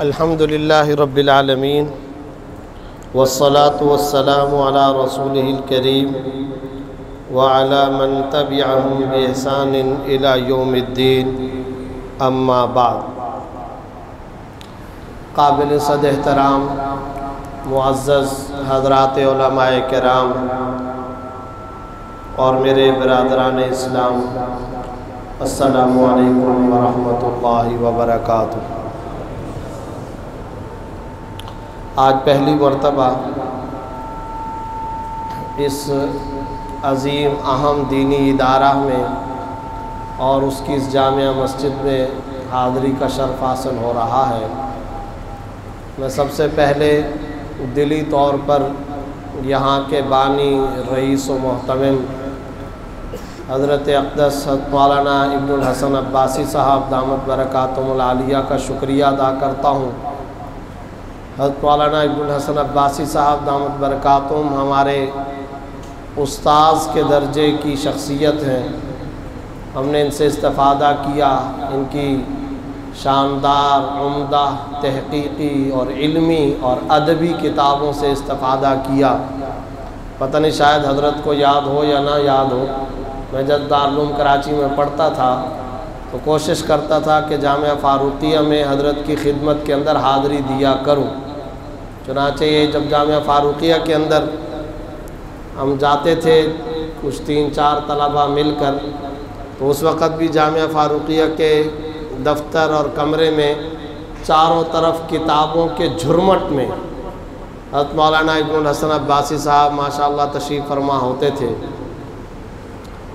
الحمد للہ رب العالمین والصلاة والسلام علی رسولہ الکریم وعلی من تبعہم بإحسان الی یوم الدین اما بعد۔ قابل صد احترام معزز حضرات علماء کرام اور میرے برادران اسلام، السلام علیکم ورحمۃ اللہ وبرکاتہ۔ آج پہلی مرتبہ اس عظیم اہم دینی ادارہ میں اور اس کی اس جامعہ مسجد میں حاضری کا شرف حاصل ہو رہا ہے۔ میں سب سے پہلے دلی طور پر یہاں کے بانی، رئیس و محتمم حضرت اقدس مولانا ابن الحسن عباسی صاحب دامت برکاتہم العالیہ کا شکریہ ادا کرتا ہوں۔ حضرت مولانا ابن الحسن عباسی صاحب دامت برکاتہم ہمارے استاذ کے درجے کی شخصیت ہیں۔ ہم نے ان سے استفادہ کیا، ان کی شاندار، عمدہ، تحقیقی اور علمی اور ادبی کتابوں سے استفادہ کیا۔ پتہ نہیں شاید حضرت کو یاد ہو یا نہ یاد ہو، میں جب دارالعلوم کراچی میں پڑھتا تھا تو کوشش کرتا تھا کہ جامعہ فاروقیہ میں حضرت کی خدمت کے اندر حاضری دیا کروں۔ چنانچہ یہ جب جامعہ فاروقیہ کے اندر ہم جاتے تھے کچھ 3-4 طلبہ مل کر، تو اس وقت بھی جامعہ فاروقیہ کے دفتر اور کمرے میں چاروں طرف کتابوں کے جھرمٹ میں حضرت مولانا ابن الحسن عباسی صاحب ماشاءاللہ تشریف فرما ہوتے تھے۔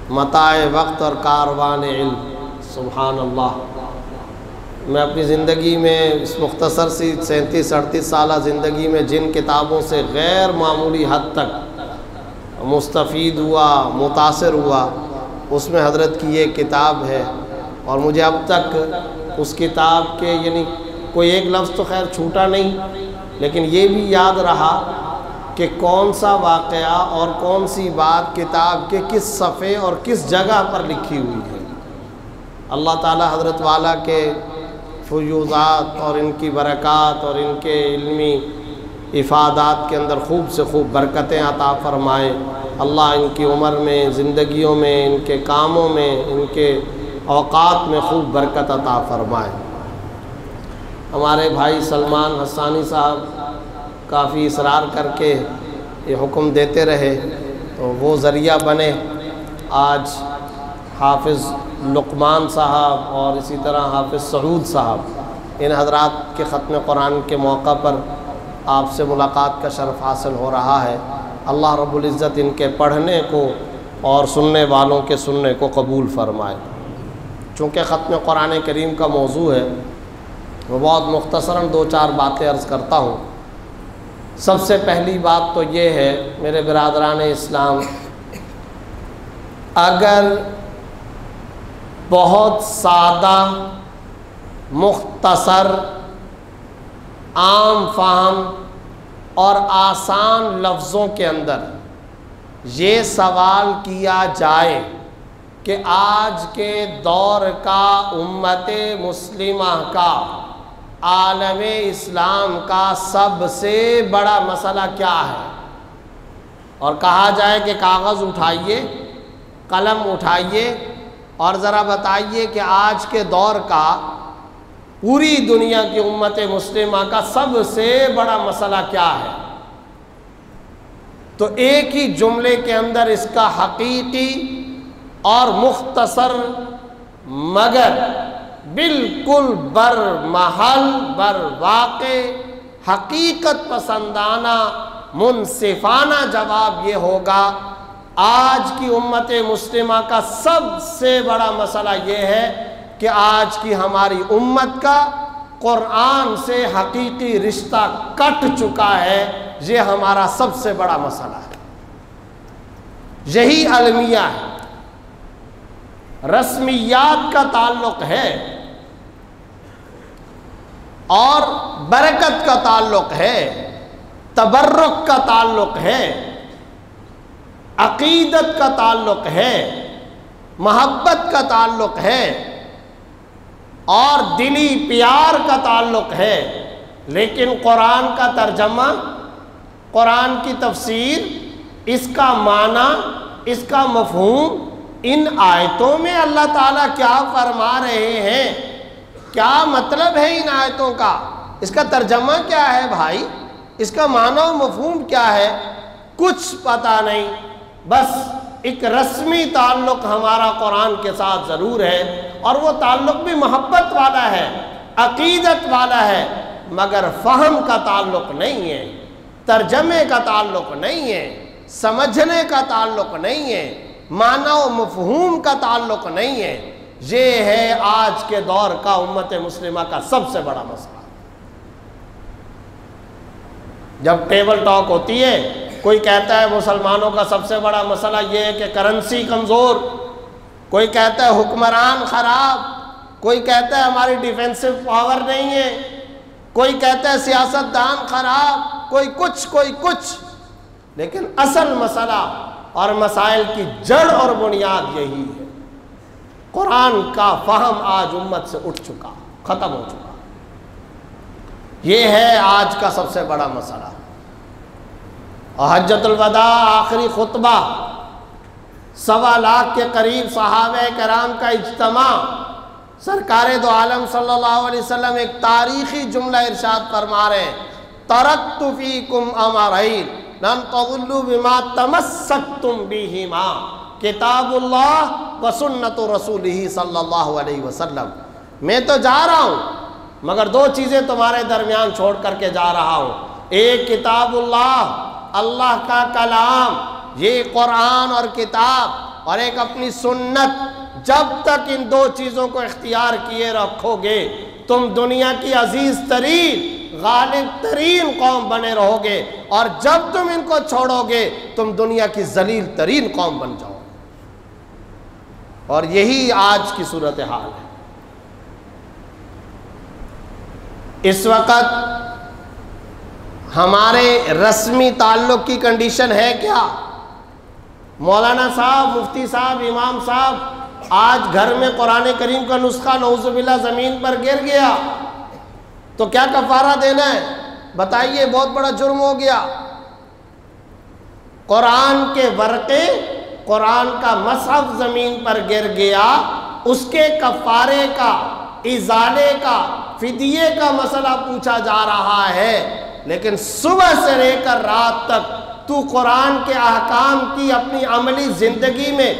متاع وقت اور کاروان علم، سبحان اللہ۔ میں اپنی زندگی میں اس مختصر سی 37-38 سالہ زندگی میں جن کتابوں سے غیر معمولی حد تک مستفید ہوا، متاثر ہوا، اس میں حضرت کی یہ کتاب ہے۔ اور مجھے اب تک اس کتاب کے یعنی کوئی ایک لفظ تو خیر چھوٹا نہیں، لیکن یہ بھی یاد رہا کہ کون سا واقعہ اور کون سی بات کتاب کے کس صفحے اور کس جگہ پر لکھی ہوئی ہے۔ اللہ تعالی حضرت والا کے فیوضات اور ان کی برکات اور ان کے علمی افادات کے اندر خوب سے خوب برکتیں عطا فرمائے۔ اللہ ان کی عمر میں، زندگیوں میں، ان کے کاموں میں، ان کے اوقات میں خوب برکت عطا فرمائے۔ ہمارے بھائی سلمان حسانی صاحب کافی اصرار کر کے یہ حکم دیتے رہے تو وہ ذریعہ بنے۔ آج حافظ لقمان صاحب اور اسی طرح حافظ سعود صاحب، ان حضرات کے ختم قرآن کے موقع پر آپ سے ملاقات کا شرف حاصل ہو رہا ہے۔ اللہ رب العزت ان کے پڑھنے کو اور سننے والوں کے سننے کو قبول فرمائے۔ چونکہ ختم قرآن کریم کا موضوع ہے، وہ بہت مختصراً 2-4 باتیں عرض کرتا ہوں۔ سب سے پہلی بات تو یہ ہے میرے برادران اسلام، اگر بہت سادہ، مختصر، عام فہم اور آسان لفظوں کے اندر یہ سوال کیا جائے کہ آج کے دور کا امت مسلمہ کا، عالم اسلام کا سب سے بڑا مسئلہ کیا ہے، اور کہا جائے کہ کاغذ اٹھائیے، قلم اٹھائیے اور ذرا بتائیے کہ آج کے دور کا پوری دنیا کی امت مسلمہ کا سب سے بڑا مسئلہ کیا ہے، تو ایک ہی جملے کے اندر اس کا حقیقی اور مختصر مگر بالکل بر محل، بر واقع، حقیقت پسندانہ، منصفانہ جواب یہ ہوگا، آج کی امت مسلمہ کا سب سے بڑا مسئلہ یہ ہے کہ آج کی ہماری امت کا قرآن سے حقیقی رشتہ کٹ چکا ہے۔ یہ ہمارا سب سے بڑا مسئلہ ہے، یہی المیہ ہے، رسمیات کا تعلق ہے اور برکت کا تعلق ہے، تبرک کا تعلق ہے، عقیدت کا تعلق ہے، محبت کا تعلق ہے اور دلی پیار کا تعلق ہے، لیکن قرآن کا ترجمہ، قرآن کی تفسیر، اس کا معنی، اس کا مفہوم، ان آیتوں میں اللہ تعالیٰ کیا فرما رہے ہیں، کیا مطلب ہے ان آیتوں کا، اس کا ترجمہ کیا ہے بھائی، اس کا معنی و مفہوم کیا ہے، کچھ پتہ نہیں۔ بس ایک رسمی تعلق ہمارا قرآن کے ساتھ ضرور ہے، اور وہ تعلق بھی محبت والا ہے، عقیدت والا ہے، مگر فہم کا تعلق نہیں ہے، ترجمے کا تعلق نہیں ہے، سمجھنے کا تعلق نہیں ہے، معنی و مفہوم کا تعلق نہیں ہے۔ یہ ہے آج کے دور کا امت مسلمہ کا سب سے بڑا مسئلہ۔ جب ٹیبل ٹاک ہوتی ہے، کوئی کہتا ہے مسلمانوں کا سب سے بڑا مسئلہ یہ ہے کہ کرنسی کمزور، کوئی کہتا ہے حکمران خراب، کوئی کہتا ہے ہماری ڈیفینسو پاور نہیں ہے، کوئی کہتا ہے سیاست دان خراب، کوئی کچھ، لیکن اصل مسئلہ اور مسائل کی جڑ اور بنیاد یہی ہے۔ قرآن کا فہم آج امت سے اٹھ چکا، ختم ہو چکا، یہ ہے آج کا سب سے بڑا مسئلہ۔ اور حجۃ الوداع آخری خطبہ، 1.25 لاکھ کے قریب صحابہ کرام کا اجتماع، سرکار دو عالم صلی اللہ علیہ وسلم ایک تاریخی جملہ ارشاد فرما رہے ہیں، ترکت فیکم امرین لن تضلوا بما تمسکتم بہما، کتاب اللہ و سنت رسولہ صلی اللہ علیہ وسلم۔ میں تو جا رہا ہوں مگر 2 چیزیں تمہارے درمیان چھوڑ کر کے جا رہا ہوں، ایک کتاب اللہ، اللہ کا کلام، یہ قرآن اور کتاب، اور ایک اپنی سنت۔ جب تک ان 2 چیزوں کو اختیار کیے رکھو گے تم دنیا کی عزیز ترین، غالب ترین قوم بنے رہو گے، اور جب تم ان کو چھوڑو گے تم دنیا کی ذلیل ترین قوم بن جاؤ گے۔ اور یہی آج کی صورتحال ہے۔ اس وقت ہمارے رسمی تعلق کی کنڈیشن ہے کیا؟ مولانا صاحب، مفتی صاحب، امام صاحب، آج گھر میں قرآن کریم کا نسخہ نعوذ باللہ زمین پر گر گیا تو کیا کفارہ دینا ہے؟ بتائیے، بہت بڑا جرم ہو گیا۔ قرآن کے ورقے، قرآن کا مصحف زمین پر گر گیا، اس کے کفارے کا، ازالے کا، فدیے کا مسئلہ پوچھا جا رہا ہے، لیکن صبح سے لے کر رات تک تو قرآن کے احکام کی اپنی عملی زندگی میں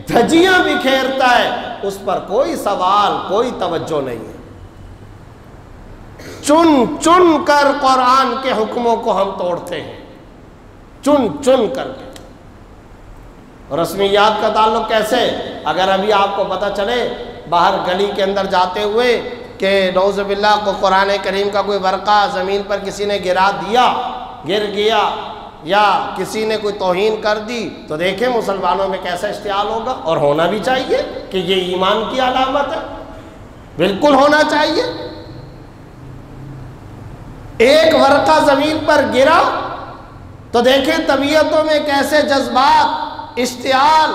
دھجیاں بکھیرتا ہے، اس پر کوئی سوال، کوئی توجہ نہیں ہے۔ چن کر قرآن کے حکموں کو ہم توڑتے ہیں، چن کر کے۔ رسمیات کا تعلق کیسے؟ اگر ابھی آپ کو پتہ چلے باہر گلی کے اندر جاتے ہوئے کہ نعوذ باللہ کو قرآن کریم کا کوئی ورقہ زمین پر کسی نے گر گیا، یا کسی نے کوئی توہین کر دی، تو دیکھیں مسلمانوں میں کیسا اشتعال ہوگا، اور ہونا بھی چاہیے کہ یہ ایمان کی علامت ہے، بالکل ہونا چاہیے۔ ایک ورقہ زمین پر گرا تو دیکھیں طبیعتوں میں کیسے جذبات، اشتعال،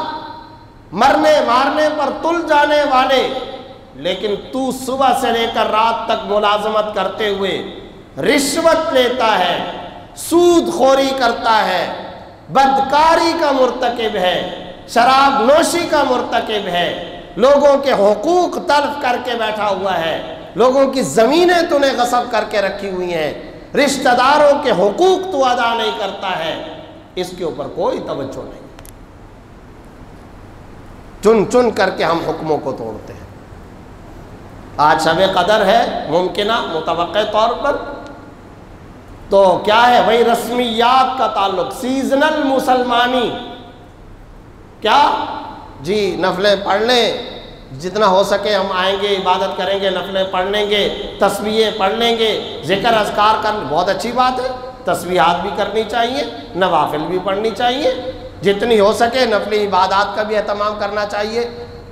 مرنے مارنے پر تل جانے والے، لیکن تو صبح سے لے کر رات تک ملازمت کرتے ہوئے رشوت لیتا ہے، سود خوری کرتا ہے، بدکاری کا مرتکب ہے، شراب نوشی کا مرتکب ہے، لوگوں کے حقوق تلف کر کے بیٹھا ہوا ہے، لوگوں کی زمینیں تو نے غصب کر کے رکھی ہوئی ہیں، رشتہ داروں کے حقوق تو ادا نہیں کرتا ہے، اس کے اوپر کوئی توجہ نہیں۔ چن کر کے ہم حکموں کو توڑتے ہیں۔ آج شب قدر ہے، ممکنہ متوقع طور پر، تو کیا ہے بھائی؟ رسمیات کا تعلق، سیزنل مسلمانی، کیا جی نفلیں پڑھ لیں، جتنا ہو سکے ہم آئیں گے، عبادت کریں گے، نفلیں پڑھ لیں گے، تسبیحیں پڑھ لیں گے، ذکر اذکار کرنا بہت اچھی بات ہے، تسبیحات بھی کرنی چاہیے، نوافل بھی پڑھنی چاہیے، جتنی ہو سکے نفلی عبادات کا بھی اہتمام کرنا چاہیے،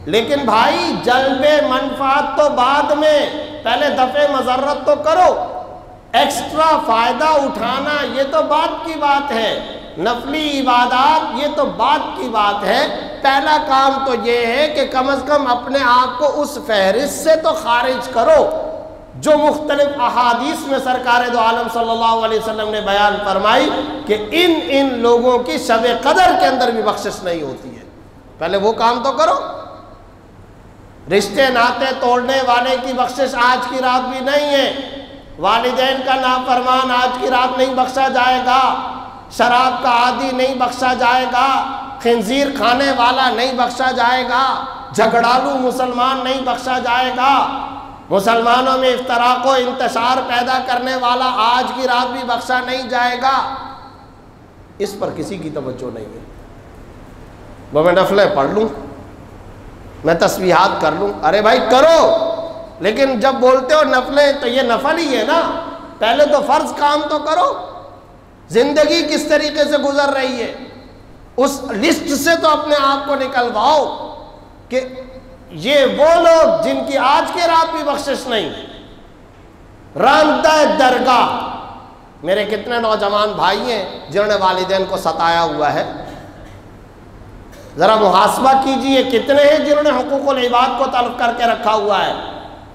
لیکن بھائی جلب منفعت تو بعد میں، پہلے دفع مضرت تو کرو۔ ایکسٹرا فائدہ اٹھانا یہ تو بات کی بات ہے، نفلی عبادات یہ تو بات کی بات ہے۔ پہلا کام تو یہ ہے کہ کم از کم اپنے آپ کو اس فہرست سے تو خارج کرو جو مختلف احادیث میں سرکار دو عالم صلی اللہ علیہ وسلم نے بیان فرمائی کہ ان لوگوں کی شب قدر کے اندر بھی بخشش نہیں ہوتی ہے۔ پہلے وہ کام تو کرو۔ رشتے ناطے توڑنے والے کی بخشش آج کی رات بھی نہیں ہے، والدین کا نافرمان آج کی رات نہیں بخشا جائے گا، شراب کا عادی نہیں بخشا جائے گا، خنزیر کھانے والا نہیں بخشا جائے گا، جھگڑالو مسلمان نہیں بخشا جائے گا، مسلمانوں میں افتراق و انتشار پیدا کرنے والا آج کی رات بھی بخشا نہیں جائے گا۔ اس پر کسی کی توجہ نہیں ہے۔ وہ میں نفلیں پڑھ لوں، میں تسبیحات کر لوں، ارے بھائی کرو، لیکن جب بولتے ہو نفلیں تو یہ نفل ہی ہے نا، پہلے تو فرض کام تو کرو۔ زندگی کس طریقے سے گزر رہی ہے اس لسٹ سے تو اپنے آپ کو نکلواؤ کہ یہ وہ لوگ جن کی آج کے رات بھی بخشش نہیں، راندہ درگاہ۔ میرے کتنے نوجوان بھائی ہیں جنہوں نے والدین کو ستایا ہوا ہے، ذرا محاسبہ کیجئے۔ کتنے ہیں جنہوں نے حقوق العباد کو تلف کر کے رکھا ہوا ہے،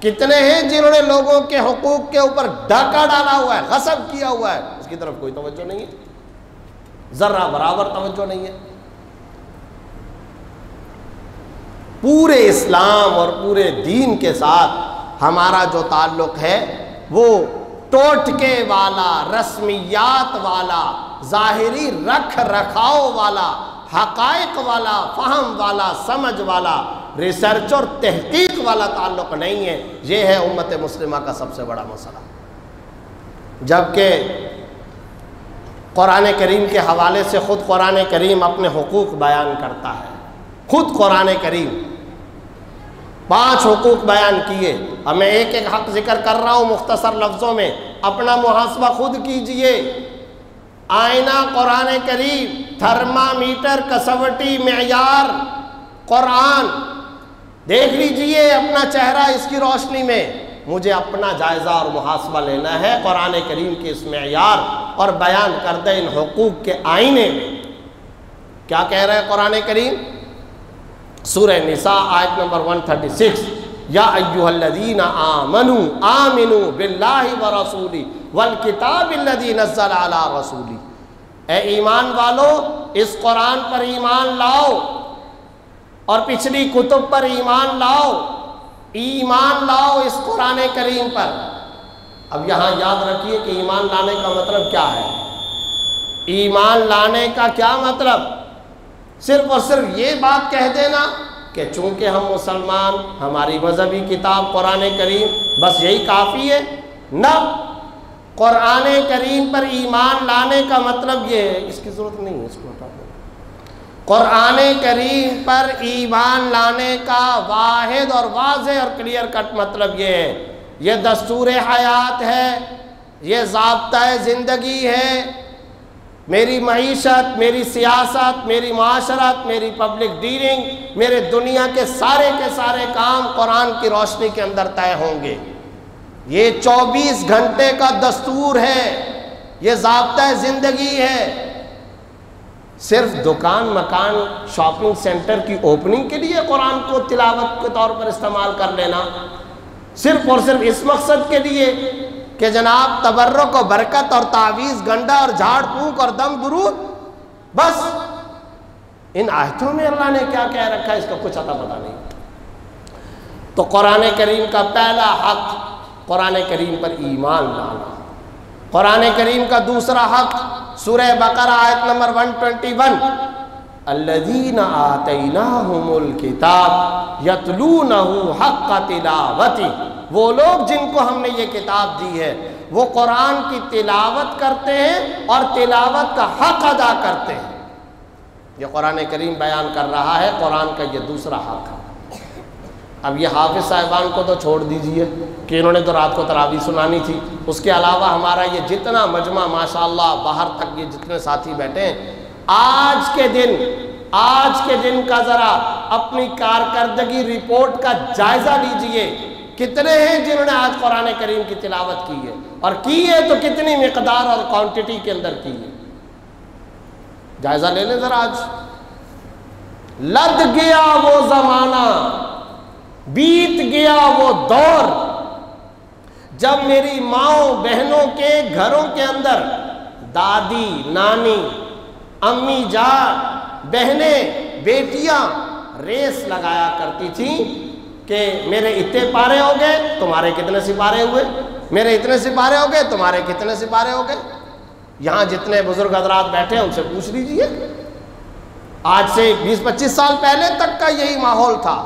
کتنے ہیں جنہوں نے لوگوں کے حقوق کے اوپر ڈاکہ ڈالا ہوا ہے، غصب کیا ہوا ہے، اس کی طرف کوئی توجہ نہیں ہے، ذرہ برابر توجہ نہیں ہے۔ پورے اسلام اور پورے دین کے ساتھ ہمارا جو تعلق ہے وہ ٹوٹکے والا، رسمیات والا، ظاہری رکھ رکھاؤ والا، حقائق والا، فہم والا، سمجھ والا، ریسرچ اور تحقیق والا تعلق نہیں ہے۔ یہ ہے امت مسلمہ کا سب سے بڑا مسئلہ۔ جبکہ قرآن کریم کے حوالے سے خود قرآن کریم اپنے حقوق بیان کرتا ہے، خود قرآن کریم 5 حقوق بیان کیے۔ اب میں ایک ایک حق ذکر کر رہا ہوں مختصر لفظوں میں، اپنا محاسبہ خود کیجئے۔ آئینہ قرآن کریم، تھرمامیٹر، کسوٹی، معیار قرآن، دیکھ لیجئے اپنا چہرہ اس کی روشنی میں۔ مجھے اپنا جائزہ اور محاسبہ لینا ہے قرآن کریم کے اس معیار اور بیان کردہ ان حقوق کے آئینے میں۔ کیا کہہ رہے ہیں قرآن کریم؟ سورہ نساء آیت نمبر 136، یا ایھا الذین آمنوا آمنوا باللہ ورسولہ والکتاب الذی نزل علی رسولہ۔ اے ایمان والو، اس قرآن پر ایمان لاؤ اور پچھلی کتب پر ایمان لاؤ، ایمان لاؤ اس قرآن کریم پر۔ اب یہاں یاد رکھیے کہ ایمان لانے کا مطلب کیا ہے۔ ایمان لانے کا کیا مطلب؟ صرف اور صرف یہ بات کہہ دینا کہ چونکہ ہم مسلمان، ہماری مذہبی کتاب قرآن کریم، بس یہی کافی ہے؟ نہ، قرآن کریم پر ایمان لانے کا مطلب یہ ہے، اس کی ضرورت نہیں ہے، اس کو ہٹا دیں۔ قرآن کریم پر ایمان لانے کا واحد اور واضح اور کلیئر کٹ مطلب یہ ہے، یہ دستور حیات ہے، یہ ضابطہ زندگی ہے، میری معیشت، میری سیاست، میری معاشرت، میری پبلک ڈیلنگ، میرے دنیا کے سارے کام قرآن کی روشنی کے اندر طے ہوں گے۔ یہ 24 گھنٹے کا دستور ہے، یہ ضابطہ زندگی ہے۔ صرف دکان، مکان، شاپنگ سینٹر کی اوپننگ کے لیے قرآن کو تلاوت کے طور پر استعمال کر لینا، صرف اور صرف اس مقصد کے لیے کہ جناب تبرک و برکت اور تعویذ گنڈا اور جھاڑ پھونک اور دم درود، بس ان آیتوں میں اللہ نے کیا کہہ رکھا ہے اس کا کچھ اتا پتہ نہیں۔ تو قرآن کریم کا پہلا حق قرآن کریم پر ایمان لانا۔ قرآن کریم کا دوسرا حق سورہ بقرہ آیت نمبر 121، الذین آتیناہم الکتاب یتلونہ حق تلاوتہ، وہ لوگ جن کو ہم نے یہ کتاب دی ہے وہ قرآن کی تلاوت کرتے ہیں اور تلاوت کا حق ادا کرتے ہیں۔ یہ قرآن کریم بیان کر رہا ہے، قرآن کا یہ دوسرا حق ہے۔ اب یہ حافظ صاحبان کو تو چھوڑ دیجئے کہ انہوں نے تو رات کو تراویح سنانی تھی، اس کے علاوہ ہمارا یہ جتنا مجمع ماشاءاللہ باہر تک یہ جتنے ساتھی بیٹھے ہیں، آج کے دن کا ذرا اپنی کارکردگی رپورٹ کا جائزہ لیجئے۔ کتنے ہیں جنہوں نے آج قرآن کریم کی تلاوت کی ہے، اور کی ہے تو کتنی مقدار اور کوانٹٹی کے اندر کی ہے؟ جائزہ لے لیں ذرا۔ آج لد گیا وہ زمانہ، بیت گیا وہ دور جب میری ماؤں بہنوں کے گھروں کے اندر دادی، نانی، امی جان، بہنیں، بیٹیاں ریس لگایا کرتی تھیں کہ میرے اتنے پارے ہو گئے، تمہارے کتنے سپارے ہوئے، میرے اتنے سپارے ہو گئے، تمہارے کتنے سپارے ہو گئے. یہاں جتنے بزرگ حضرات بیٹھے ہیں ان سے پوچھ لیجئے، آج سے 20-25 سال پہلے تک کا یہی ماحول تھا.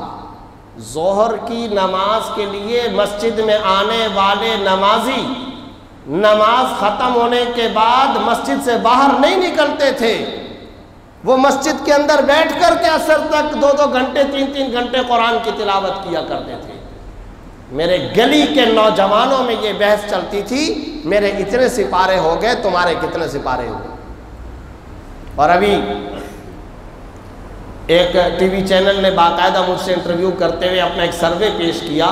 ظہر کی نماز کے لیے مسجد میں آنے والے نمازی نماز ختم ہونے کے بعد مسجد سے باہر نہیں نکلتے تھے. وہ مسجد کے اندر بیٹھ کر کے عصر تک 2-2 گھنٹے 3-3 گھنٹے قرآن کی تلاوت کیا کرتے تھے. میرے گلی کے نوجوانوں میں یہ بحث چلتی تھی، میرے اتنے سپارے ہو گئے، تمہارے کتنے سپارے ہوئے. اور ابھی ایک ٹی وی چینل نے باقاعدہ مجھ سے انٹرویو کرتے ہوئے اپنا ایک سروے پیش کیا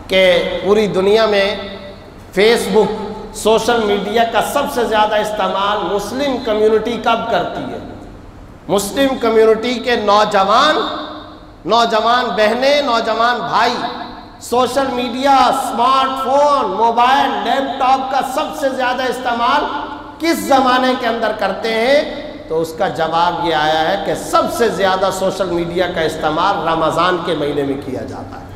کہ پوری دنیا میں فیس بک، سوشل میڈیا کا سب سے زیادہ استعمال مسلم کمیونٹی کب کرتی ہے. مسلم کمیونٹی کے نوجوان بہنیں، نوجوان بھائی social media, smart phone, mobile, laptop کا سب سے زیادہ استعمال کس زمانے کے اندر کرتے ہیں؟ تو اس کا جواب یہ آیا ہے کہ سب سے زیادہ سوشل میڈیا کا استعمال رمضان کے مہینے میں کیا جاتا ہے.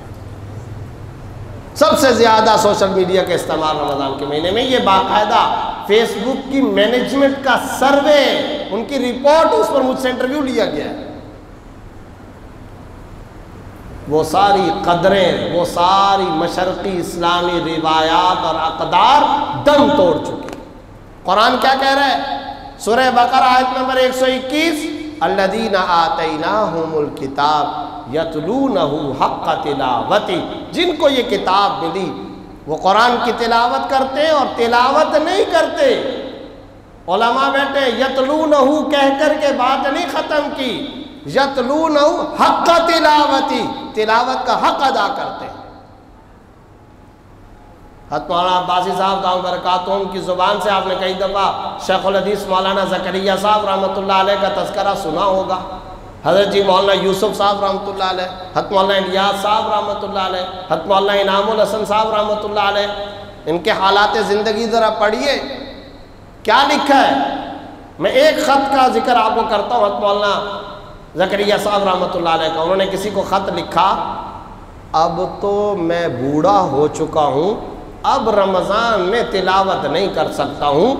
سب سے زیادہ سوشل میڈیا کا استعمال رمضان کے مہینے میں. یہ باقاعدہ فیس بک کی مینجمنٹ کا سروے، ان کی رپورٹ، اس پر مجھ سے انٹرویو لیا گیا ہے. وہ ساری قدریں، وہ ساری مشرقی اسلامی روایات اور اقدار دم توڑ چکے. قرآن کیا کہہ رہا ہے؟ سورہ بقرہ آیت نمبر 121، الذین آتیناہم الکتاب یتلونہ حق تلاوتہ، جن کو یہ کتاب ملی وہ قرآن کی تلاوت کرتے اور تلاوت نہیں کرتے. علماء بیٹھے یتلونہ کہہ کر کے بات نہیں ختم کی، یتلونہ حق تلاوتہ، تلاوت کا حق ادا کرتے ہیں. حضرت مولانا عباسی صاحب دامت برکاتہم کی زبان سے آپ نے کئی دفعہ شیخ الحدیث مولانا زکریہ صاحب رحمۃ اللہ علیہ کا تذکرہ سنا ہوگا. حضرت جی مولانا یوسف صاحب رحمۃ اللہ علیہ، حضرت مولانا الیاس صاحب رحمۃ اللہ علیہ، حضرت مولانا انعام الحسن صاحب رحمۃ اللہ علیہ. ان کے حالات زندگی ذرا پڑھیے، کیا لکھا ہے. میں ایک خط کا ذکر آپ کو کرتا ہوں حضرت مولانا زکریہ صاحب رحمۃ اللہ علیہ کا. انہوں نے کسی کو خط لکھا، اب تو میں بوڑھا ہو چکا ہوں، اب رمضان میں تلاوت نہیں کر سکتا ہوں.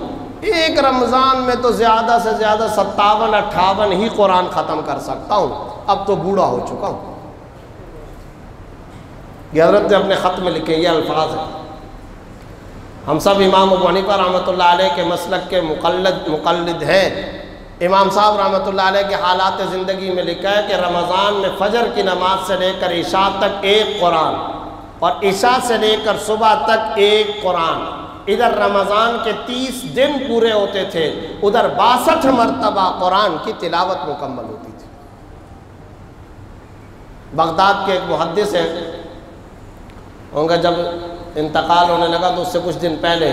ایک رمضان میں تو زیادہ سے زیادہ 57-58 ہی قرآن ختم کر سکتا ہوں، اب تو بوڑھا ہو چکا ہوں. یہ حضرت نے اپنے خط میں لکھے یہ الفاظ ہیں. ہم سب امام ابو حنیفہ رحمۃ اللہ علیہ کے مسلک کے مقلد ہیں. امام صاحب رحمۃ اللہ علیہ کے حالات زندگی میں لکھا ہے کہ رمضان میں فجر کی نماز سے لے کر عشاء تک ایک قرآن، اور عشاء سے لے کر صبح تک ایک قرآن. ادھر رمضان کے 30 دن پورے ہوتے تھے، ادھر 62 مرتبہ قرآن کی تلاوت مکمل ہوتی تھی. بغداد کے ایک محدث ہیں، ان کا جب انتقال ہونے لگا تو اس سے کچھ دن پہلے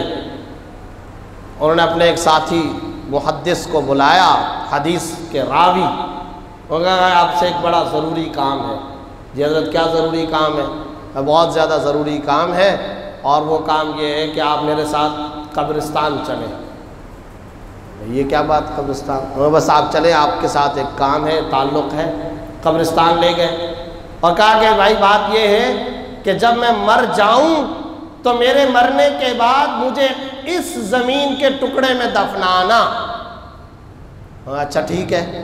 انہوں نے اپنے ایک ساتھی محدث کو بلایا، حدیث کے راوی. انہوں نے کہا آپ سے ایک بڑا ضروری کام ہے. جی حضرت کیا ضروری کام ہے؟ بہت زیادہ ضروری کام ہے، اور وہ کام یہ ہے کہ آپ میرے ساتھ قبرستان چلیں. یہ کیا بات قبرستان؟ بس آپ چلیں، آپ کے ساتھ ایک کام ہے، تعلق ہے. قبرستان لے گئے اور کہا کہ بھائی بات یہ ہے کہ جب میں مر جاؤں تو میرے مرنے کے بعد مجھے اس زمین کے ٹکڑے میں دفنانا. اچھا ٹھیک ہے.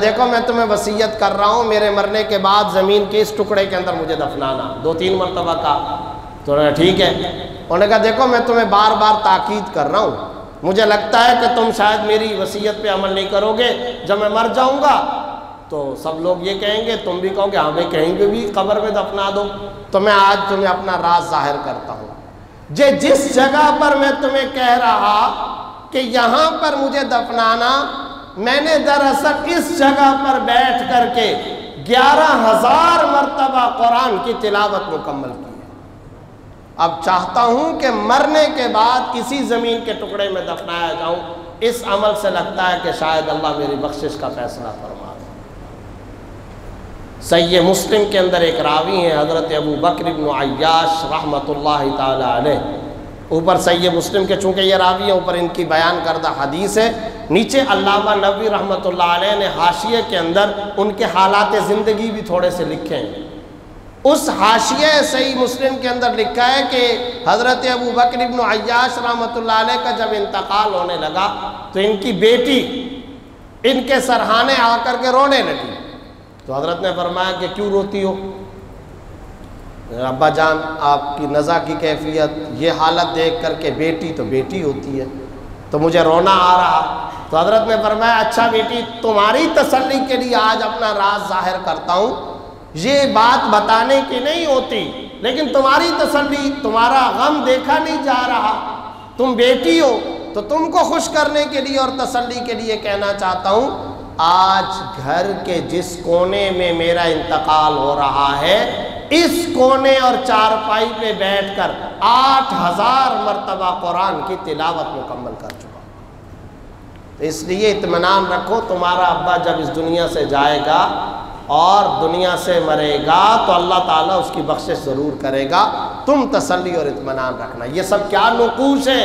دیکھو میں تمہیں وصیت کر رہا ہوں، میرے مرنے کے بعد زمین کے اس ٹکڑے کے اندر مجھے دفنانا. 2-3 مرتبہ کہا تو ٹھیک ہے. انہوں نے کہا دیکھو میں تمہیں بار بار تاکید کر رہا ہوں، مجھے لگتا ہے کہ تم شاید میری وصیت پہ عمل نہیں کرو گے. جب میں مر جاؤں گا تو سب لوگ یہ کہیں گے، تم بھی کہو گے ہمیں کہیں پہ بھی قبر میں دفنا دو. تو میں آج تمہیں اپنا راز ظاہر کرتا ہوں. جس جگہ پر میں تمہیں کہہ رہا کہ یہاں پر مجھے دفنانا، میں نے دراصل اس جگہ پر بیٹھ کر کے 11,000 مرتبہ قرآن کی تلاوت مکمل کی. اب چاہتا ہوں کہ مرنے کے بعد اسی زمین کے ٹکڑے میں دفنایا جاؤں. اس عمل سے لگتا ہے کہ شاید اللہ میری بخشش کا فیصلہ فرما دے. صحیح مسلم کے اندر ایک راوی ہیں حضرت ابو بکر بن عیاش رحمۃ اللہ تعالی علیہ. اوپر صحیح مسلم کے چونکہ یہ راوی ہیں، اوپر ان کی بیان کردہ حدیث ہے، نیچے علامہ نووی رحمۃ اللہ علیہ نے حاشیے کے اندر ان کے حالات زندگی بھی تھوڑے سے لکھے ہیں. اس حاشیے صحیح مسلم کے اندر لکھا ہے کہ حضرت ابو بکر بن عیاش رحمۃ اللہ علیہ کا جب انتقال ہونے لگا تو ان کی بیٹی ان کے سرہانے آ کر کے رونے لگی. تو حضرت نے فرمایا کہ کیوں روتی ہو؟ ابا جان آپ کی نزع کی کیفیت، یہ حالت دیکھ کر کے بیٹی تو بیٹی ہوتی ہے تو مجھے رونا آ رہا. تو حضرت نے فرمایا اچھا بیٹی، تمہاری تسلی کے لیے آج اپنا راز ظاہر کرتا ہوں. یہ بات بتانے کی نہیں ہوتی، لیکن تمہاری تسلی، تمہارا غم دیکھا نہیں جا رہا، تم بیٹی ہو تو تم کو خوش کرنے کے لیے اور تسلی کے لیے کہنا چاہتا ہوں، آج گھر کے جس کونے میں میرا انتقال ہو رہا ہے اس کونے اور چارپائی پہ بیٹھ کر 8000 مرتبہ قرآن کی تلاوت مکمل کر چکا. تو اس لیے اطمینان رکھو، تمہارا ابا جب اس دنیا سے جائے گا اور دنیا سے مرے گا تو اللہ تعالیٰ اس کی بخشش ضرور کرے گا. تم تسلی اور اطمینان رکھنا. یہ سب کیا نقوش ہے؟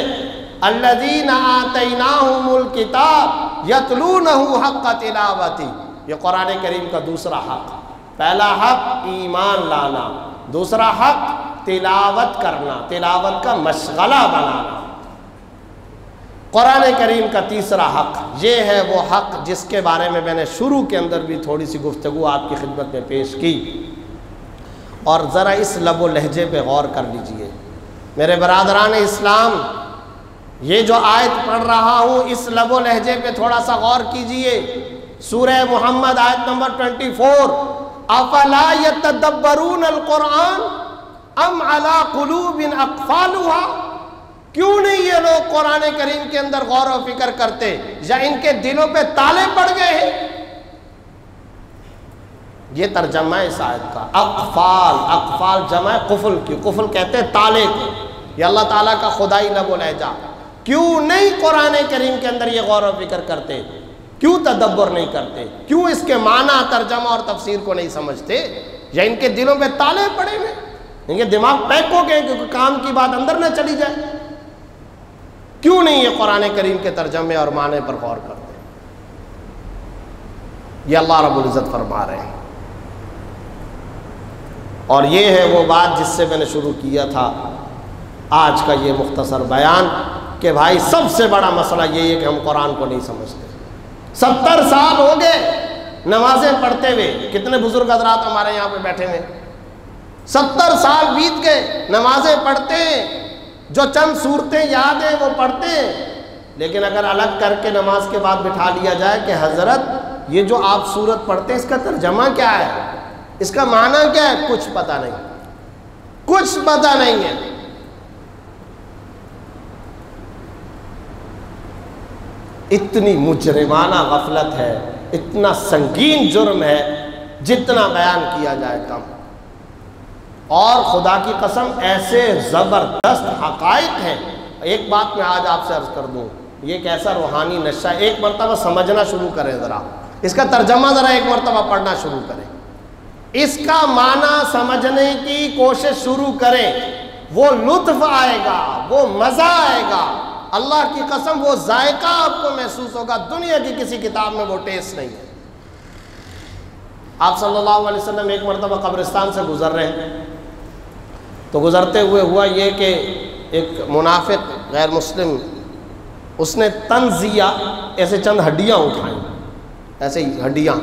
الذین آتیناہم الکتاب یتلونہ حق تلاوتی. یہ قرآن کریم کا دوسرا حق. پہلا حق ایمان لانا، دوسرا حق تلاوت کرنا، تلاوت کا مشغلہ بنانا. قرآن کریم کا تیسرا حق یہ ہے وہ حق جس کے بارے میں نے شروع کے اندر بھی تھوڑی سی گفتگو آپ کی خدمت میں پیش کی. اور ذرا اس لب و لہجے پہ غور کر لیجئے میرے برادران اسلام. یہ جو آیت پڑھ رہا ہوں اس لب و لہجے پہ تھوڑا سا غور کیجئے. سورہ محمد آیت نمبر 24، افلا یتدبرون القرآن ام علی قلوب اقفالها. کیوں نہیں یہ لوگ قرآن کریم کے اندر غور و فکر کرتے، یا ان کے دلوں پہ تالے پڑ گئے ہیں؟ یہ ترجمہ ہے اس آیت کا. اقفال، اقفال جمع قفل کی، قفل کہتے ہیں تالے کو. یہ اللہ تعالیٰ کا خدائی لب و لہجہ. کیوں نہیں قرآن کریم کے اندر یہ غور و فکر کرتے؟ کیوں تدبر نہیں کرتے؟ کیوں اس کے معنی، ترجمہ اور تفسیر کو نہیں سمجھتے؟ یا ان کے دلوں پہ تالے پڑے ہوئے، ان کے دماغ پیک ہو گئے کیونکہ کام کی بات اندر نہ چلی جائے؟ کیوں نہیں یہ قرآن کریم کے ترجمے اور معنی پر غور کرتے؟ یہ اللہ رب العزت فرما رہے ہیں. اور یہ ہے وہ بات جس سے میں نے شروع کیا تھا آج کا یہ مختصر بیان کہ بھائی سب سے بڑا مسئلہ یہ ہے کہ ہم قرآن کو نہیں سمجھتے. 70 سال ہو گئے نمازیں پڑھتے ہوئے. کتنے بزرگ حضرات ہمارے یہاں پہ بیٹھے ہوئے، 70 سال بیت گئے نمازیں پڑھتے ہیں، جو چند صورتیں یاد ہیں وہ پڑھتے ہیں، لیکن اگر الگ کر کے نماز کے بعد بٹھا لیا جائے کہ حضرت یہ جو آپ صورت پڑھتے ہیں اس کا ترجمہ کیا ہے، اس کا معنی کیا ہے، کچھ پتہ نہیں، کچھ پتہ نہیں ہے. اتنی مجرمانہ غفلت ہے، اتنا سنگین جرم ہے، جتنا بیان کیا جائے کم. اور خدا کی قسم ایسے زبردست حقائق ہیں. ایک بات میں آج آپ سے عرض کر دوں، یہ ایک ایسا روحانی نشہ، ایک مرتبہ سمجھنا شروع کریں، ذرا اس کا ترجمہ ذرا ایک مرتبہ پڑھنا شروع کریں، اس کا معنی سمجھنے کی کوشش شروع کریں. وہ لطف آئے گا، وہ مزہ آئے گا، اللہ کی قسم وہ ذائقہ آپ کو محسوس ہوگا. دنیا کی کسی کتاب میں وہ ٹیسٹ نہیں ہے. آپ صلی اللہ علیہ وسلم ایک مرتبہ قبرستان سے گزر رہے ہیں، تو گزرتے ہوئے ہوا یہ کہ ایک منافق غیر مسلم اس نے تنزیہ ایسے چند ہڈیاں اٹھائیں، ایسے ہی ہڈیاں.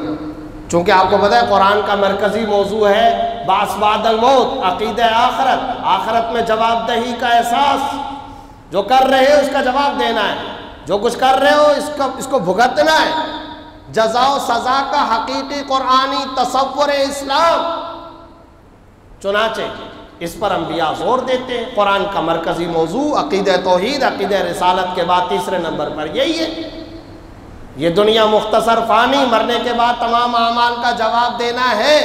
چونکہ آپ کو پتہ ہے قرآن کا مرکزی موضوع ہے بعث بعد الموت، عقیدہ آخرت، آخرت میں جواب دہی کا احساس. جو کر رہے ہو اس کا جواب دینا ہے، جو کچھ کر رہے ہو اس کو بھگتنا ہے. جزا و سزا کا حقیقی قرآنی تصور اسلام. چنانچہ اس پر انبیاء زور دیتے ہیں. قرآن کا مرکزی موضوع عقیدہ توحید، عقیدہ رسالت کے بعد تیسرے نمبر پر یہی ہے. یہ دنیا مختصر فانی، مرنے کے بعد تمام اعمال کا جواب دینا ہے.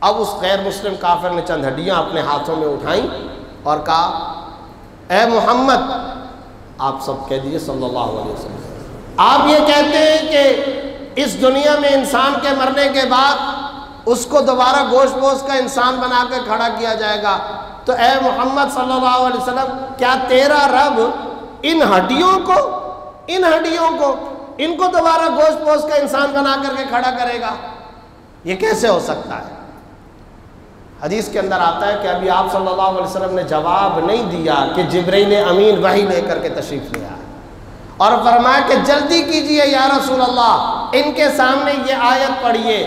اب اس غیر مسلم کافر نے چند ہڈیاں اپنے ہاتھوں میں اٹھائیں اور کہا اے محمد، آپ سب کہہ دیجئے صلی اللہ علیہ وسلم، آپ یہ کہتے ہیں کہ اس دنیا میں انسان کے مرنے کے بعد اس کو دوبارہ گوشت پوش کا انسان بنا کے کھڑا کیا جائے گا۔ تو اے محمد صلی اللہ علیہ وسلم، کیا تیرا رب ان ہڈیوں کو ان کو دوبارہ گوشت پوش کا انسان بنا کر کے کھڑا کرے گا؟ یہ کیسے ہو سکتا ہے؟ حدیث کے اندر آتا ہے کہ ابھی آپ صلی اللہ علیہ وسلم نے جواب نہیں دیا کہ جبرائیل امین وحی لے کر کے تشریف لے آئے، اور فرمایا کہ جلدی کیجئے یا رسول اللہ، ان کے سامنے یہ آیت پڑھیے،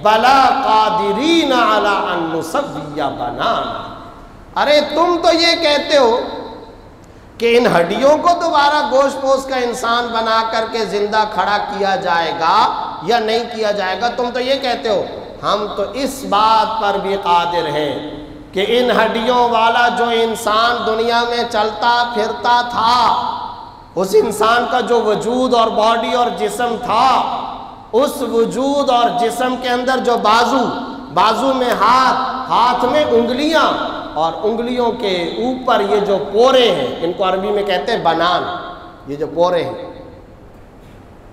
بلا قادرین علی ان نسوی بنانا۔ ارے تم تو یہ کہتے ہو کہ ان ہڈیوں کو دوبارہ گوشت پوش کا انسان بنا کر کے زندہ کھڑا کیا جائے گا یا نہیں کیا جائے گا، تم تو یہ کہتے ہو۔ ہم تو اس بات پر بھی قادر ہیں کہ ان ہڈیوں والا جو انسان دنیا میں چلتا پھرتا تھا، اس انسان کا جو وجود اور باڈی اور جسم تھا، اس وجود اور جسم کے اندر جو بازو میں ہاتھ میں انگلیاں، اور انگلیوں کے اوپر یہ جو پورے ہیں، ان کو عربی میں کہتے ہیں بنان، یہ جو پورے ہیں،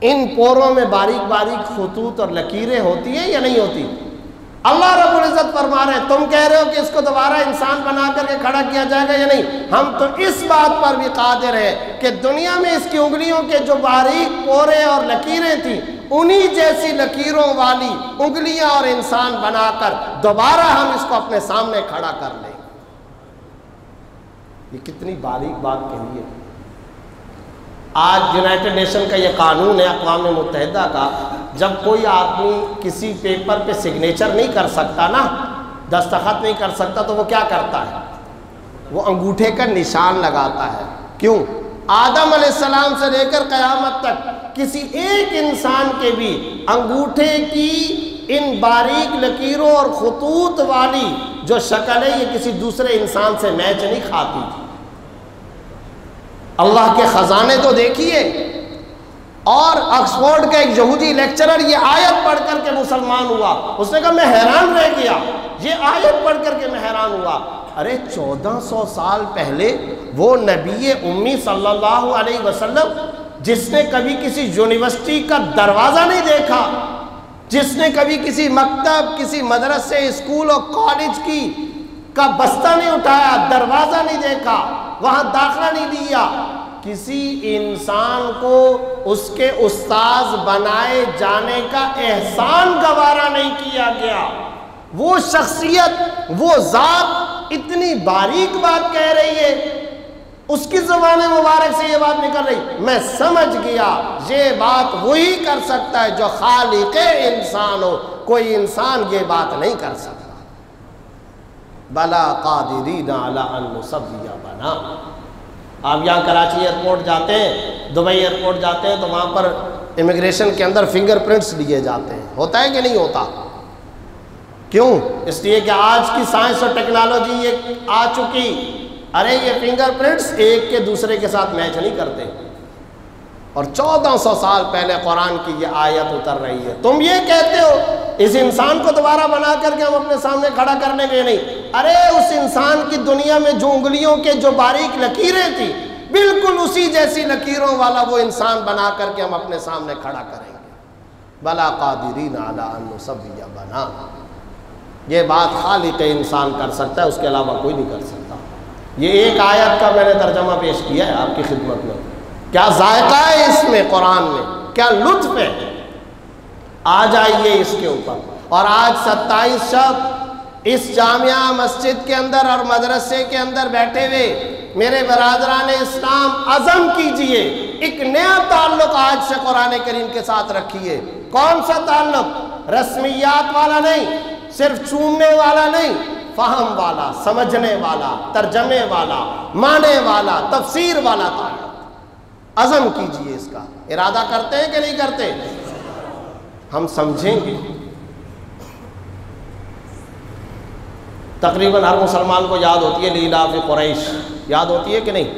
ان پوروں میں باریک باریک خطوط اور لکیریں ہوتی ہیں یا نہیں ہوتی؟ اللہ رب العزت فرما رہے ہیں تم کہہ رہے ہو کہ اس کو دوبارہ انسان بنا کر کے کھڑا کیا جائے گا یا نہیں، ہم تو اس بات پر بھی قادر ہیں کہ دنیا میں اس کی انگلیوں کے جو باریک پورے اور لکیریں تھیں، انہی جیسی لکیروں والی انگلیاں اور انسان بنا کر دوبارہ ہم اس کو اپنے سامنے کھڑا کر لیں۔ یہ کتنی باریک بات کہی ہے۔ آج یونائٹڈ نیشن کا یہ قانون ہے، اقوام متحدہ کا، جب کوئی آدمی کسی پیپر پہ سگنیچر نہیں کر سکتا نا، دستخط نہیں کر سکتا، تو وہ کیا کرتا ہے؟ وہ انگوٹھے کا نشان لگاتا ہے۔ کیوں؟ آدم علیہ السلام سے لے کر قیامت تک کسی ایک انسان کے بھی انگوٹھے کی ان باریک لکیروں اور خطوط والی جو شکل ہے، یہ کسی دوسرے انسان سے میچ نہیں کھاتی تھی۔ اللہ کے خزانے تو دیکھیے۔ اور آکسفورڈ کا ایک یہودی لیکچرر یہ آیت پڑھ کر کے مسلمان ہوا، اس نے کہا میں حیران رہ گیا، یہ آیت پڑھ کر کے میں حیران ہوا۔ ارے 1400 سال پہلے وہ نبی امی صلی اللہ علیہ وسلم، جس نے کبھی کسی یونیورسٹی کا دروازہ نہیں دیکھا، جس نے کبھی کسی مکتب، کسی مدرسے، اسکول اور کالج کا بستہ نہیں اٹھایا، دروازہ نہیں دیکھا، وہاں داخلہ نہیں لیا، کسی انسان کو اس کے استاذ بنائے جانے کا احسان گوارا نہیں کیا گیا۔ وہ شخصیت، وہ ذات اتنی باریک بات کہہ رہی ہے، اس کی زبان مبارک سے یہ بات نکل رہی، میں سمجھ گیا یہ بات وہی کر سکتا ہے جو خالق انسان ہو، کوئی انسان یہ بات نہیں کر سکتا۔ بلا قادرین علی ان نسوی بنا۔ آپ یہاں کراچی ایئرپورٹ جاتے ہیں، دبئی ایئرپورٹ جاتے ہیں، تو وہاں پر امیگریشن کے اندر فنگر پرنٹس لیے جاتے ہیں، ہوتا ہے کہ نہیں ہوتا؟ کیوں؟ اس لیے کہ آج کی سائنس اور ٹیکنالوجی یہ آ چکی، ارے یہ فنگر پرنٹس ایک کے دوسرے کے ساتھ میچ نہیں کرتے، اور 1400 سال پہلے قرآن کی یہ آیت اتر رہی ہے۔ تم یہ کہتے ہو اس انسان کو دوبارہ بنا کر کے ہم اپنے سامنے کھڑا کرنے کے نہیں، ارے اس انسان کی دنیا میں جو انگلیوں کے جو باریک لکیریں تھیں، بالکل اسی جیسی لکیروں والا وہ انسان بنا کر کے ہم اپنے سامنے کھڑا کریں گے۔ بلا قادرین علی ان نسوی بنا۔ یہ بات خالق انسان کر سکتا ہے، اس کے علاوہ کوئی نہیں کر سکتا۔ یہ ایک آیت کا میں نے ترجمہ پیش کیا ہے آپ کی خدمت میں، کیا ذائقہ ہے اس میں، قرآن میں کیا لطف ہے۔ آ جائیے اس کے اوپر۔ اور آج 27 شب اس جامعہ مسجد کے اندر اور مدرسے کے اندر بیٹھے ہوئے میرے برادران اسلام، عزم کیجئے ایک نیا تعلق آج سے قرآن کریم کے ساتھ رکھیے۔ کون سا تعلق؟ رسمیات والا نہیں، صرف چومنے والا نہیں، فہم والا، سمجھنے والا، ترجمے والا، معنی والا، تفسیر والا تعلق۔ عزم کیجئے اس کا۔ ارادہ کرتے ہیں کہ نہیں کرتے؟ ہم سمجھیں گے۔ تقریباً ہر مسلمان کو یاد ہوتی ہے لیلاف قریش، یاد ہوتی ہے کہ نہیں؟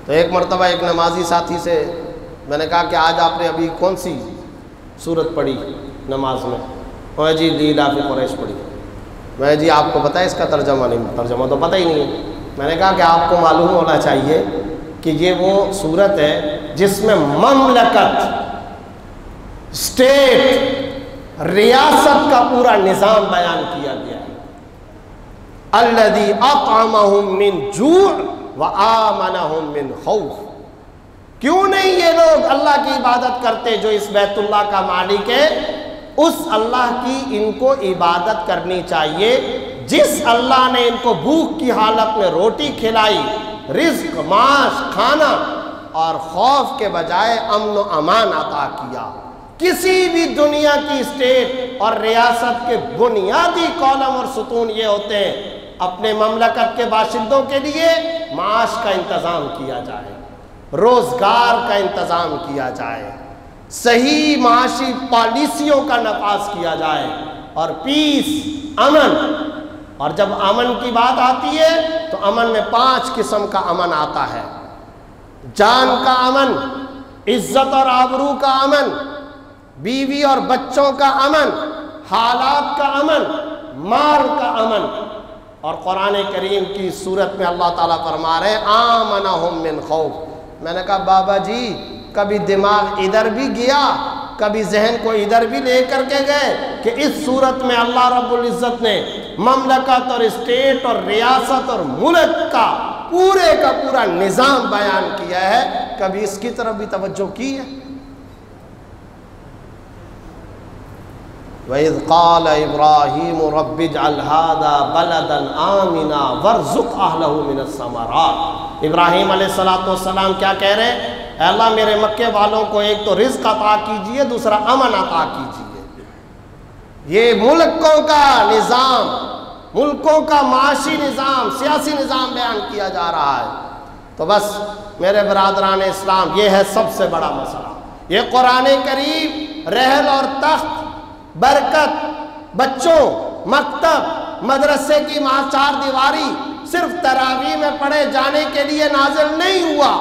تو ایک مرتبہ ایک نمازی ساتھی سے میں نے کہا کہ آج آپ نے ابھی کون سی سورت پڑھی نماز میں؟ وہ جی لیلاف قریش پڑھی۔ میں جی آپ کو پتہ ہے اس کا ترجمہ؟ نہیں، ترجمہ تو پتہ ہی نہیں ہے۔ میں نے کہا کہ آپ کو معلوم ہونا چاہیے کہ یہ وہ صورت ہے جس میں مملکت، اسٹیٹ، ریاست کا پورا نظام بیان کیا گیا ہے۔ الذی اطعمہم من جوع وآمنہم من خوف۔ کیوں نہیں یہ لوگ اللہ کی عبادت کرتے جو اس بیت اللہ کا مالک ہے؟ اس اللہ کی ان کو عبادت کرنی چاہیے جس اللہ نے ان کو بھوک کی حالت میں روٹی کھلائی، رزق، معاش، کھانا، اور خوف کے بجائے امن و امان عطا کیا۔ کسی بھی دنیا کی اسٹیٹ اور ریاست کے بنیادی کالم اور ستون یہ ہوتے ہیں، اپنے مملکت کے باشندوں کے لیے معاش کا انتظام کیا جائے، روزگار کا انتظام کیا جائے، صحیح معاشی پالیسیوں کا نفاذ کیا جائے، اور پیس، امن۔ اور جب امن کی بات آتی ہے تو امن میں 5 قسم کا امن آتا ہے: جان کا امن، عزت اور آبرو کا امن، بیوی اور بچوں کا امن، حالات کا امن، مال کا امن۔ اور قرآن کریم کی صورت میں اللہ تعالیٰ فرما رہے ہیں آمنہم من خوف۔ میں نے کہا بابا جی کبھی دماغ ادھر بھی گیا، کبھی ذہن کو ادھر بھی لے کر کے گئے کہ اس صورت میں اللہ رب العزت نے مملکت اور اسٹیٹ اور ریاست اور ملک کا پورے کا پورا نظام بیان کیا ہے، کبھی اس کی طرف بھی توجہ کی ہے؟ وَإِذْ قَالَ إِبْرَاهِيمُ رَبِّ اجْعَلْ هَذَا بَلَدًا آمِنًا وَارْزُقْ أَهْلَهُ مِنَ الثَّمَرَاتِ۔ ابراہیم علیہ السلام کیا کہہ رہے ہیں؟ اے اللہ میرے مکے والوں کو ایک تو رزق عطا کیجئے، دوسرا امن عطا کیجئے۔ یہ ملکوں کا نظام، ملکوں کا معاشی نظام، سیاسی نظام بیان کیا جا رہا ہے۔ تو بس میرے برادران اسلام، یہ ہے سب سے بڑا مسئلہ۔ یہ قرآن کریم رحل اور تخت، برکت، بچوں، مکتب، مدرسے کی 4 دیواری صرف تراویح میں پڑھے جانے کے لیے نازل نہیں ہوا۔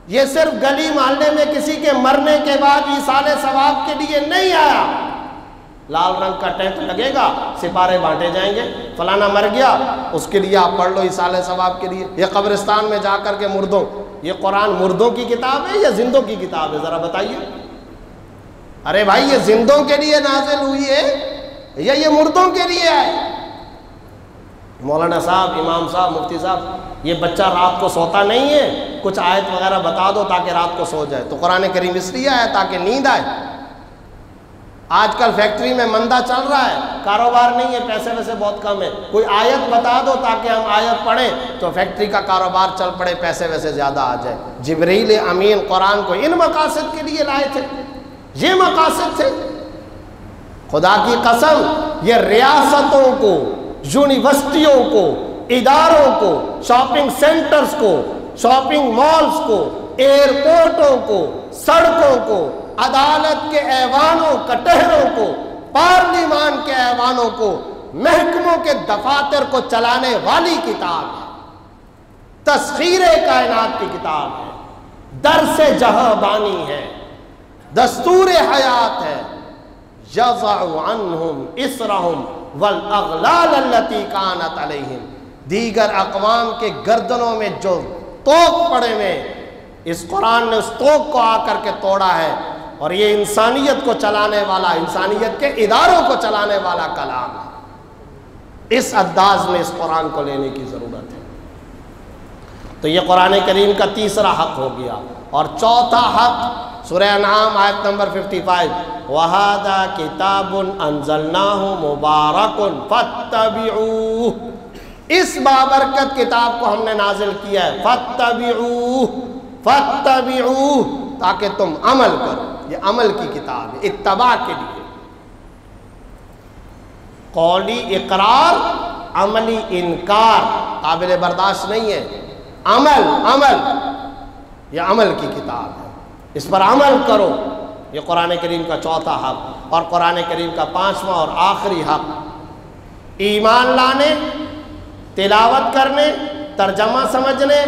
یہ صرف گلی محلے میں کسی کے مرنے کے بعد ایصال ثواب کے لیے نہیں آیا۔ لال رنگ کا ٹینٹ لگے گا، سپارے بانٹے جائیں گے، فلانا مر گیا اس کے لیے آپ پڑھ لو ایصال ثواب کے لیے۔ یہ قبرستان میں جا کر کے مردوں، یہ قرآن مردوں کی کتاب ہے یا زندوں کی کتاب ہے؟ ذرا بتائیے۔ ارے بھائی یہ زندوں کے لیے نازل ہوئی ہے یا یہ مردوں کے لیے ہے؟ مولانا صاحب، امام صاحب، مفتی صاحب، یہ بچہ رات کو سوتا نہیں ہے، کچھ آیت وغیرہ بتا دو تاکہ رات کو سو جائے۔ تو قرآن کریم اس لیے آیا تاکہ نیند آئے۔ آج کل فیکٹری میں مندہ چل رہا ہے، کاروبار نہیں ہے، پیسے ویسے بہت کم ہے، کوئی آیت بتا دو تاکہ ہم آیت پڑھیں تو فیکٹری کا کاروبار چل پڑے، پیسے ویسے زیادہ آ جائے۔ جبریل امین قرآن کو ان مقاصد کے لیے لائے تھے، یہ مقاصد تھے۔ خدا کی قسم یہ ریاستوں کو، یونیورسٹیوں کو، اداروں کو، شاپنگ سینٹرز کو، شاپنگ مالز کو، ایئرپورٹوں کو، سڑکوں کو، عدالت کے ایوانوں کٹہروں کو، پارلیمان کے ایوانوں کو، محکموں کے دفاتر کو چلانے والی کتاب ہے، تسخیر کائنات کی کتاب ہے، درس جہاں بانی ہے، دستور حیات ہے۔ یضع عنہم اسرہم والاغلال التي کانت علیہم۔ دیگر اقوام کے گردنوں میں جو توق پڑے ہوئے، اس قرآن نے اس توق کو آ کر کے توڑا ہے، اور یہ انسانیت کو چلانے والا، انسانیت کے اداروں کو چلانے والا کلام ہے۔ اس انداز میں اس قرآن کو لینے کی ضرورت ہے۔ تو یہ قرآن کریم کا تیسرا حق ہو گیا۔ اور چوتھا حق سورہ انعام آیت نمبر 55، وَهَذَا كِتَابٌ أَنزَلْنَاهُ مُبَارَكٌ فَاتَّبِعُوهُ۔ اس بابرکت کتاب کو ہم نے نازل کیا ہے، فَاتَّبِعُوهُ، فَاتَّبِعُوهُ، تاکہ تم عمل کرو۔ یہ عمل کی کتاب ہے، اتباع کے لیے۔ قولی اقرار، عملی انکار قابل برداشت نہیں ہے۔ عمل، یہ عمل کی کتاب ہے، اس پر عمل کرو۔ یہ قرآن کریم کا چوتھا حق۔ اور قرآن کریم کا 5واں اور آخری حق، ایمان لانے، تلاوت کرنے، ترجمہ سمجھنے،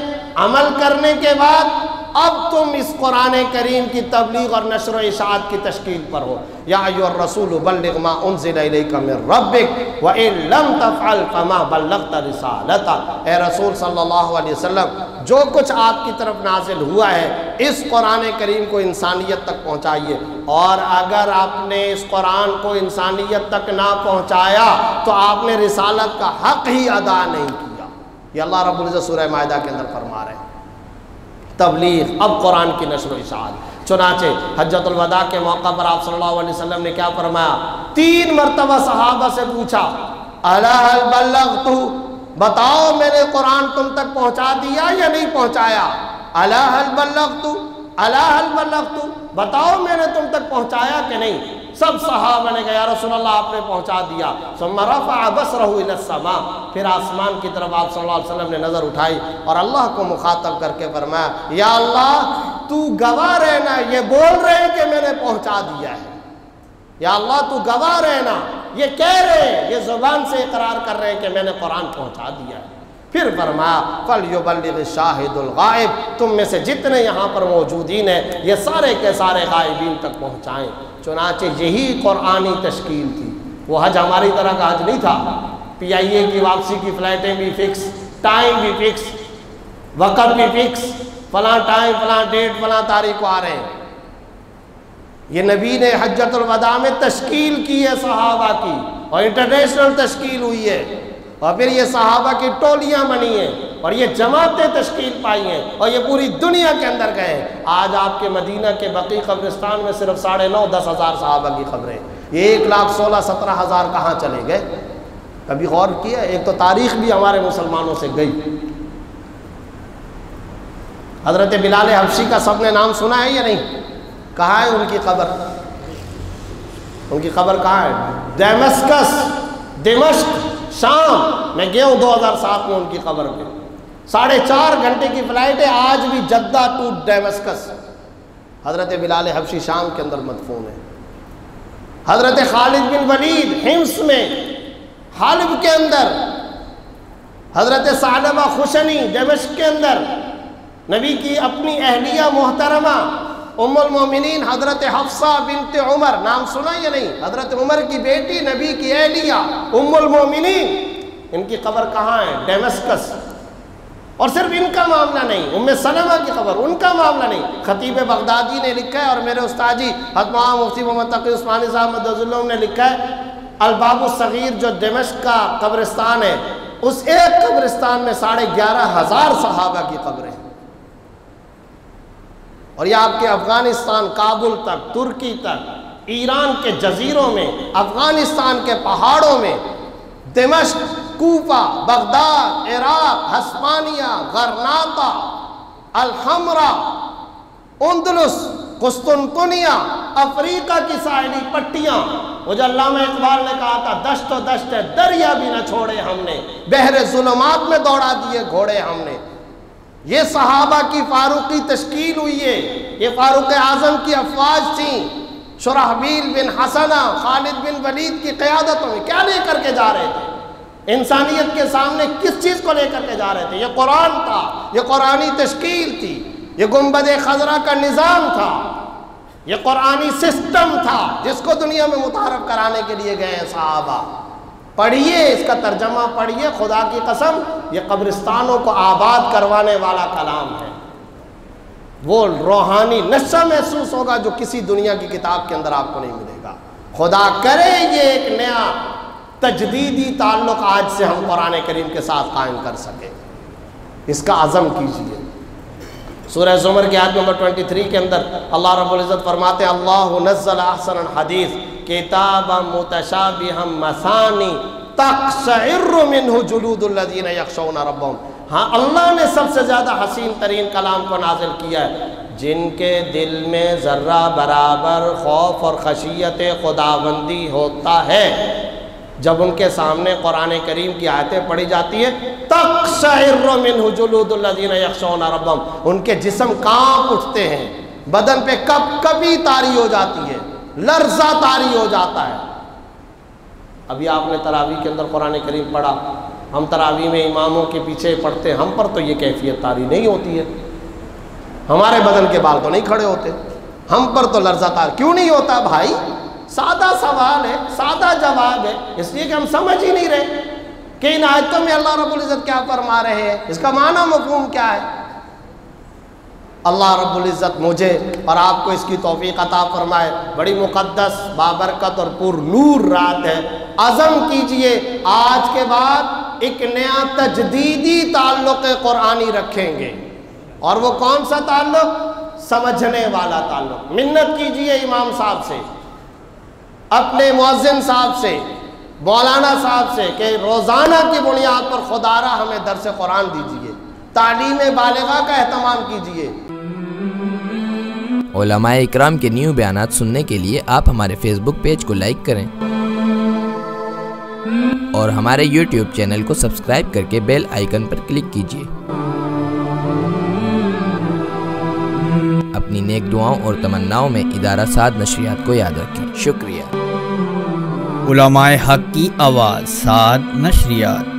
عمل کرنے کے بعد اب تم اس قرآن کریم کی تبلیغ اور نشر و اشاعت کی تشکیل پر ہو۔ یا ایھا الرسول بلغ ما انزل الیک من ربک وان لم تفعل فما بلغت رسالتہ۔ اے رسول صلی اللہ علیہ وسلم، جو کچھ آپ کی طرف نازل ہوا ہے اس قرآن کریم کو انسانیت تک پہنچائیے، اور اگر آپ نے اس قرآن کو انسانیت تک نہ پہنچایا تو آپ نے رسالت کا حق ہی ادا نہیں کیا۔ یہ اللہ رب العزت سورہ مائدہ کے اندر فرما رہے ہیں۔ تبلیغ، اب قرآن کی نشر و اشاعت۔ چنانچہ حجۃ الوداع کے موقع پر آپ صلی اللہ علیہ وسلم نے کیا فرمایا؟ 3 مرتبہ صحابہ سے پوچھا، الا هل بلغت، بتاؤ میں نے قرآن تم تک پہنچا دیا یا نہیں پہنچایا؟ الا هل بلغت، الا هل بلغت، بتاؤ میں نے تم تک پہنچایا کہ نہیں؟ سب صحابہ نے کہا یا رسول اللہ آپ نے پہنچا دیا۔ ثم رفع بصرہ الی السماء، پھر آسمان کی طرف آپ صلی اللہ علیہ وسلم نے نظر اٹھائی اور اللہ کو مخاطب کر کے فرمایا، یا اللہ تو گواہ رہنا، یہ بول رہے ہیں کہ میں نے پہنچا دیا ہے، یا اللہ تو گواہ رہنا، یہ کہہ رہے ہیں، یہ زبان سے اقرار کر رہے ہیں کہ میں نے قرآن پہنچا دیا ہے۔ پھر فرمایا فَلْيُبَلِّغِ الشَّاهِدُ الْغَائِبُ، تم میں سے جتنے یہاں پر موجودین ہیں یہ سارے کے سارے غائبین تک پہنچائیں۔ چنانچہ یہی قرآنی تشکیل تھی۔ وہ حج ہماری طرح کا حج نہیں تھا، پی آئی اے کی واپسی کی فلائٹیں بھی فکس، ٹائم بھی فکس، وقت بھی فکس، فلاں ٹائم فلاں ڈیٹ فلاں تاریخ کو آ رہے ہیں۔ یہ نبی نے حجۃ الوداع میں تشکیل کی ہے صحابہ کی، اور انٹرنیشنل تشکیل ہوئی ہے، اور پھر یہ صحابہ کی ٹولیاں بنی ہیں اور یہ جماعتیں تشکیل پائی ہیں اور یہ پوری دنیا کے اندر گئے ہیں۔ آج آپ کے مدینہ کے بقیع قبرستان میں صرف 9.5-10 ہزار صحابہ کی قبریں، یہ 1,16,17,000 کہاں چلے گئے؟ کبھی غور کیا؟ ایک تو تاریخ بھی ہمارے مسلمانوں سے گئی۔ حضرت بلال حبشی کا سب نے نام سنا ہے یا نہیں؟ کہاں ہے ان کی قبر؟ ان کی قبر کہاں ہے؟ دمشق، دمشق، شام۔ میں گیا ہوں 2007 میں ان کی قبر پہ، 4.5 گھنٹے کی فلائٹ ہے، آج بھی جدہ ٹو ڈیمسکس۔ حضرت بلال حبشی شام کے اندر مدفون ہے۔ حضرت خالد بن ولید حمص میں، حلب کے اندر۔ حضرت ثعلبہ خشنی دمشق کے اندر۔ نبی کی اپنی اہلیہ محترمہ ام المومنین حضرت حفصہ بنت عمر، نام سنا یا نہیں؟ حضرت عمر کی بیٹی، نبی کی اہلیہ ام المومنین، ان کی قبر کہاں ہے؟ دمشق۔ اور صرف ان کا معاملہ نہیں، ام سلمہ کی قبر، ان کا معاملہ نہیں۔ خطیب بغدادی نے لکھا ہے، اور میرے استاد جی حضرت مفتی محمد تقی عثمانی صاحب مدد اللہ نے لکھا ہے، الباب الصغیر جو دمشق کا قبرستان ہے، اس ایک قبرستان میں 11,500 صحابہ کی قبریں ہیں۔ اور یہ آپ کے افغانستان، کابل تک، ترکی تک، ایران کے جزیروں میں، افغانستان کے پہاڑوں میں، دمشق، کوفہ، بغداد، عراق، ہسپانیہ، غرناطہ، الحمرہ، اندلس، قسطنطنیہ، افریقہ کی ساحلی پٹیاں۔ وہ جو علامہ اقبال نے کہا تھا، دشت و دشت ہے دریا بھی نہ چھوڑے ہم نے، بحر ظلمات میں دوڑا دیے گھوڑے ہم نے۔ یہ صحابہ کی فاروقی تشکیل ہوئی ہے، یہ فاروق اعظم کی افواج تھیں، شرحبیل بن حسنہ، خالد بن ولید کی قیادتوں میں۔ کیا لے کر کے جا رہے تھے؟ انسانیت کے سامنے کس چیز کو لے کر کے جا رہے تھے؟ یہ قرآن تھا، یہ قرآنی تشکیل تھی، یہ گنبد خضرا کا نظام تھا، یہ قرآنی سسٹم تھا جس کو دنیا میں متعارف کرانے کے لیے گئے ہیں صحابہ۔ پڑھیے اس کا ترجمہ، پڑھیے، خدا کی قسم یہ قبرستانوں کو آباد کروانے والا کلام ہے۔ وہ روحانی نشہ محسوس ہوگا جو کسی دنیا کی کتاب کے اندر آپ کو نہیں ملے گا۔ خدا کرے یہ ایک نیا تجدیدی تعلق آج سے ہم قرآن کریم کے ساتھ قائم کر سکیں، اس کا عزم کیجیے۔ سورہ زمر کی آیت نمبر 23 کے اندر اللہ رب العزت فرماتے ہیں، اللہ نزل احسن الحدیث کتابا متشابہا مثانی تقشعر منہ جلود الذین یخشون ربہم۔ ہاں، اللہ نے سب سے زیادہ حسین ترین کلام کو نازل کیا ہے، جن کے دل میں ذرہ برابر خوف اور خشیت خداوندی ہوتا ہے، جب ان کے سامنے قرآن کریم کی آیتیں پڑھی جاتی ہیں، تقشعر منہ جلود الذین یخشون ربہم، ان کے جسم کانپ اٹھتے ہیں، بدن پہ کبھی طاری ہو جاتی ہے، لرزہ طاری ہو جاتا ہے۔ ابھی آپ نے تراویح کے اندر قرآن کریم پڑھا، ہم تراویح میں اماموں کے پیچھے پڑھتے ہیں، ہم پر تو یہ کیفیت طاری نہیں ہوتی ہے۔ ہمارے بدن کے بال تو نہیں کھڑے ہوتے، ہم پر تو لرزہ کار کیوں نہیں ہوتا بھائی؟ سادہ سوال ہے، سادہ جواب ہے، اس لیے کہ ہم سمجھ ہی نہیں رہے کہ ان آیتوں میں اللہ رب العزت کیا فرما رہے ہیں، اس کا معنی مفہوم کیا ہے۔ اللہ رب العزت مجھے اور آپ کو اس کی توفیق عطا فرمائے۔ بڑی مقدس، بابرکت اور پر نور رات ہے۔ عزم کیجئے آج کے بعد ایک نیا تجدیدی تعلق قرآنی رکھیں گے، اور وہ کون سا تعلق؟ سمجھنے والا تعلق۔ منت کیجئے امام صاحب سے، اپنے مؤذن صاحب سے، مولانا صاحب سے کہ روزانہ کی بنیاد پر خدا را ہمیں درس قرآن دیجئے، تعلیم بالغہ کا اہتمام کیجئے۔ علماء اکرام کے نیو بیانات سننے کے لیے آپ ہمارے فیس بک پیج کو لائک کریں اور ہمارے یوٹیوب چینل کو سبسکرائب کر کے بیل آئیکن پر کلک کیجئے۔ اپنی نیک دعاؤں اور تمناؤں میں ادارہ سعد نشریات کو یاد رکھیں۔ شکریہ۔ علماء حق کی آواز، سعد نشریات۔